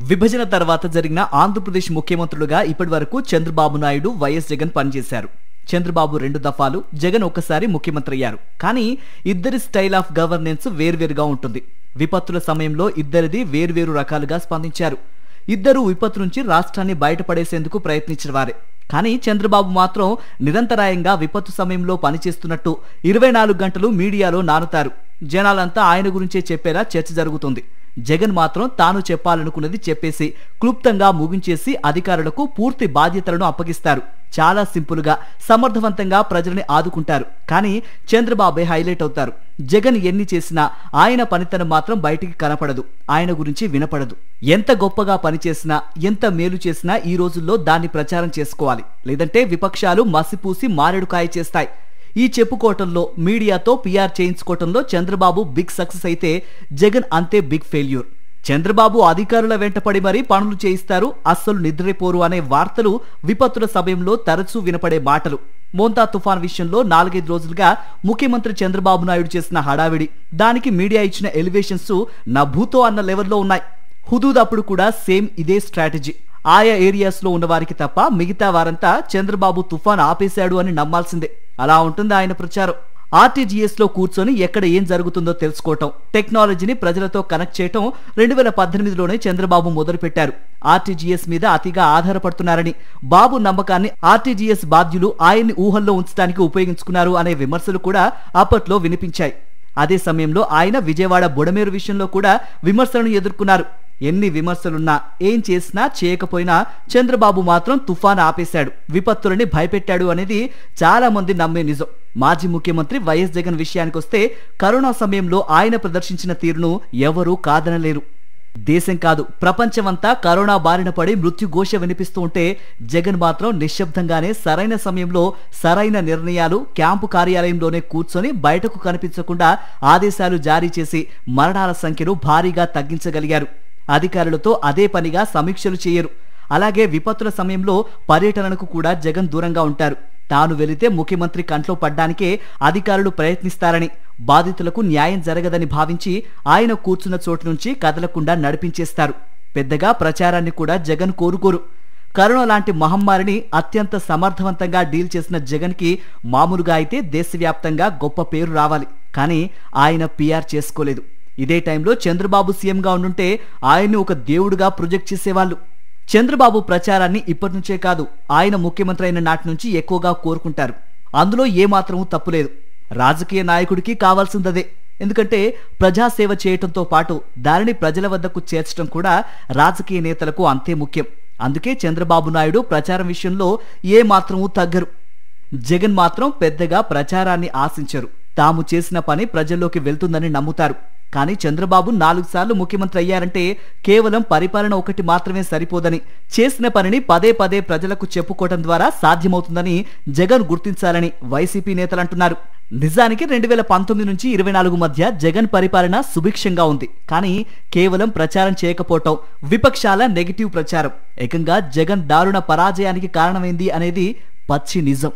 విభజన తర్వాత జరిగిన ఆంధ్రప్రదేశ్ ముఖ్యమంత్రులుగా ఇప్పటివరకు చంద్రబాబు నాయుడు, వైఎస్ జగన్ పనిచేశారు. చంద్రబాబు 2 దఫాలు, జగన్ ఒకసారి ముఖ్యమంత్రి అయ్యారు. కానీ ఇద్దరి స్టైల్ ఆఫ్ గవర్నెన్స్ వేర్వేరుగా ఉంటుంది. విపత్తుల సమయంలో ఇద్దరిది వేర్వేరు రకాలుగా స్పందించారు. ఇద్దరు విపత్తు నుంచి రాష్ట్రాన్ని బయటపడేసేందుకు ప్రయత్నించిన వారే. కానీ చంద్రబాబు మాత్రం నిరంతరాయంగా విపత్తు సమయంలో పనిచేస్తున్నట్టు 24 గంటలు మీడియాలో నానుతారు. జనాలంతా ఆయన గురించే చెప్పేలా చర్చ జరుగుతుంది. జగన్ మాత్రం తాను చెప్పాలనుకున్నది చెప్పేసి క్లుప్తంగా ముగించేసి అధికారులకు పూర్తి బాధ్యతలను అప్పగిస్తారు. చాలా సింపుల్ గా, సమర్థవంతంగా ప్రజల్ని ఆదుకుంటారు. కానీ చంద్రబాబే హైలైట్ అవుతారు. జగన్ ఎన్ని చేసినా ఆయన పనితనం మాత్రం బయటికి కనపడదు, ఆయన గురించి వినపడదు. ఎంత గొప్పగా పనిచేసినా, ఎంత మేలు చేసినా ఈ రోజుల్లో దాన్ని ప్రచారం చేసుకోవాలి. లేదంటే విపక్షాలు మసిపూసి మారేడుకాయ చేస్తాయి. ఈ చెప్పుకోవటంలో, మీడియాతో పిఆర్ చేయించుకోవటంలో చంద్రబాబు బిగ్ సక్సెస్ అయితే జగన్ అంతే బిగ్ ఫెయిల్యూర్. చంద్రబాబు అధికారుల వెంటపడి మరీ పనులు చేయిస్తారు, అస్సలు నిద్రపోరు అనే వార్తలు విపత్తుల సమయంలో తరచూ వినపడే మాటలు. మోంతా తుఫాన్ విషయంలో 4-5 రోజులుగా ముఖ్యమంత్రి చంద్రబాబు నాయుడు చేసిన హడావిడి, దానికి మీడియా ఇచ్చిన ఎలివేషన్స్ నా భూతో అన్న లెవెల్లో ఉన్నాయి. హుదూద్ అప్పుడు కూడా సేమ్ ఇదే స్ట్రాటజీ. ఆయా ఏరియాస్ లో ఉన్న వారికి తప్ప మిగతా వారంతా చంద్రబాబు తుఫాన్ ఆపేశాడు అని నమ్మాల్సిందే. అలా ఉంటుంది ఆయన ప్రచారం. ఆర్టీజీఎస్ లో కూర్చొని ఎక్కడ ఏం జరుగుతుందో తెలుసుకోవటం, టెక్నాలజీని ప్రజలతో కనెక్ట్ చేయటం 2018లోనే చంద్రబాబు మొదలుపెట్టారు. ఆర్టీజీఎస్ మీద అతిగా ఆధారపడుతున్నారని, బాబు నమ్మకాన్ని ఆర్టీజీఎస్ బాధ్యులు ఆయన్ని ఊహల్లో ఉంచడానికి ఉపయోగించుకున్నారు అనే విమర్శలు కూడా అప్పట్లో వినిపించాయి. అదే సమయంలో ఆయన విజయవాడ బుడమేరు విషయంలో కూడా విమర్శలను ఎదుర్కొన్నారు. ఎన్ని విమర్శలున్నా, ఏం చేసినా చేయకపోయినా చంద్రబాబు మాత్రం తుఫాన్ ఆపేశాడు, విపత్తులని భయపెట్టాడు అనేది చాలా మంది నమ్మే నిజం. మాజీ ముఖ్యమంత్రి వైఎస్ జగన్ విషయానికొస్తే కరోనా సమయంలో ఆయన ప్రదర్శించిన తీరును ఎవరూ కాదనలేరు. దేశం కాదు, ప్రపంచమంతా కరోనా బారిన పడి మృత్యుఘోష వినిపిస్తూ ఉంటే జగన్ మాత్రం నిశ్శబ్దంగానే సరైన సమయంలో సరైన నిర్ణయాలు, క్యాంపు కార్యాలయంలోనే కూర్చొని బయటకు కనిపించకుండా ఆదేశాలు జారీ చేసి మరణాల సంఖ్యను భారీగా తగ్గించగలిగారు. అధికారులతో అదే పనిగా సమీక్షలు చేయరు. అలాగే విపత్తుల సమయంలో పర్యటనకు కూడా జగన్ దూరంగా ఉంటారు. తాను వెళితే ముఖ్యమంత్రి కంట్లో పడ్డానికే అధికారులు ప్రయత్నిస్తారని, బాధితులకు న్యాయం జరగదని భావించి ఆయన కూర్చున్న చోటు నుంచి కదలకుండా నడిపించేస్తారు. పెద్దగా ప్రచారాన్ని కూడా జగన్ కోరుకోరు. కరోనా లాంటి మహమ్మారిని అత్యంత సమర్థవంతంగా డీల్ చేసిన జగన్ కి మామూలుగా అయితే దేశవ్యాప్తంగా గొప్ప పేరు రావాలి. కానీ ఆయన పిఆర్ చేసుకోలేదు. ఇదే టైంలో చంద్రబాబు సీఎంగా ఉండుంటే ఆయన్ని ఒక దేవుడుగా ప్రొజెక్ట్ చేసేవాళ్ళు. చంద్రబాబు ప్రచారాన్ని ఇప్పటి నుంచే కాదు, ఆయన ముఖ్యమంత్రి అయిన నాటి నుంచి ఎక్కువగా కోరుకుంటారు. అందులో ఏమాత్రమూ తప్పులేదు. రాజకీయ నాయకుడికి కావాల్సిందదే. ఎందుకంటే ప్రజాసేవ చేయటంతో పాటు దానిని ప్రజల వద్దకు చేర్చడం కూడా రాజకీయ నేతలకు అంతే ముఖ్యం. అందుకే చంద్రబాబు నాయుడు ప్రచారం విషయంలో ఏమాత్రమూ తగ్గరు. జగన్ మాత్రం పెద్దగా ప్రచారాన్ని ఆశించరు. తాము చేసిన పని ప్రజల్లోకి వెళ్తుందని నమ్ముతారు. కానీ చంద్రబాబు 4 సార్లు ముఖ్యమంత్రి అయ్యారంటే కేవలం పరిపాలన ఒకటి మాత్రమే సరిపోదని, చేసిన పనిని పదే పదే ప్రజలకు చెప్పుకోవడం ద్వారా సాధ్యమవుతుందని జగన్ గుర్తించాలని వైసీపీ నేతలు అంటున్నారు. నిజానికి 2019 నుంచి 24 మధ్య జగన్ పరిపాలన సుభిక్షంగా ఉంది. కానీ కేవలం ప్రచారం చేయకపోవటం, విపక్షాల నెగిటివ్ ప్రచారం ఏకంగా జగన్ దారుణ పరాజయానికి కారణమైంది అనేది పచ్చి నిజం.